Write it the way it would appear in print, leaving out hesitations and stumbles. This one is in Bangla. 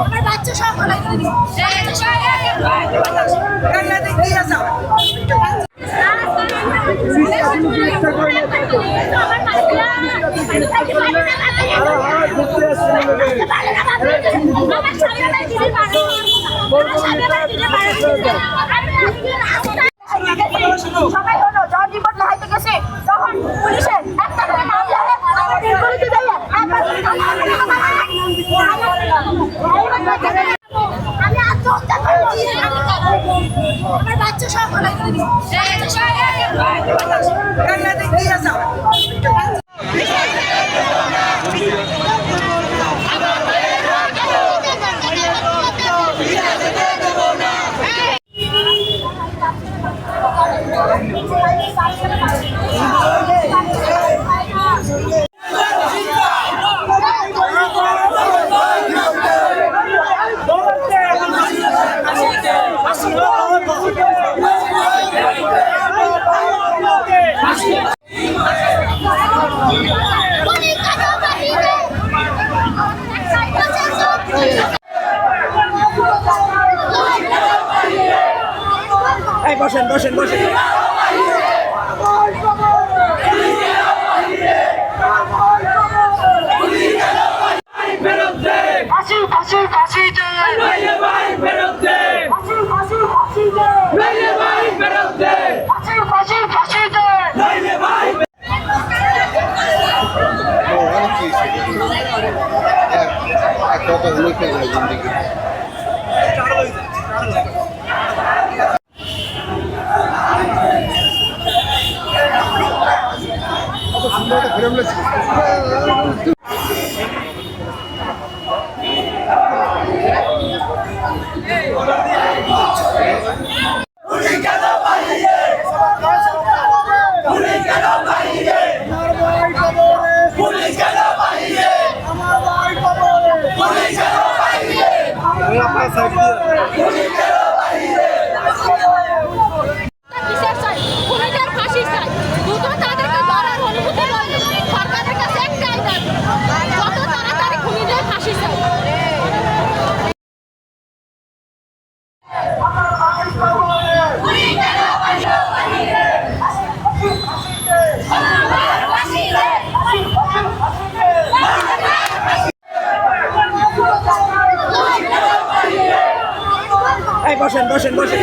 আমার বাচ্চা সব সবাই হলো জনজীবন হাইতে গেছে তখন পুলিশের একটা করে নাম লাগে আমি আত্মহত্যা করছি আমার বাচ্চা সব বসেন বসেন বসেন ফাঁসি ফাঁসি ফাঁসি ফাঁসি ফাঁসি বসেন বসেন বসেন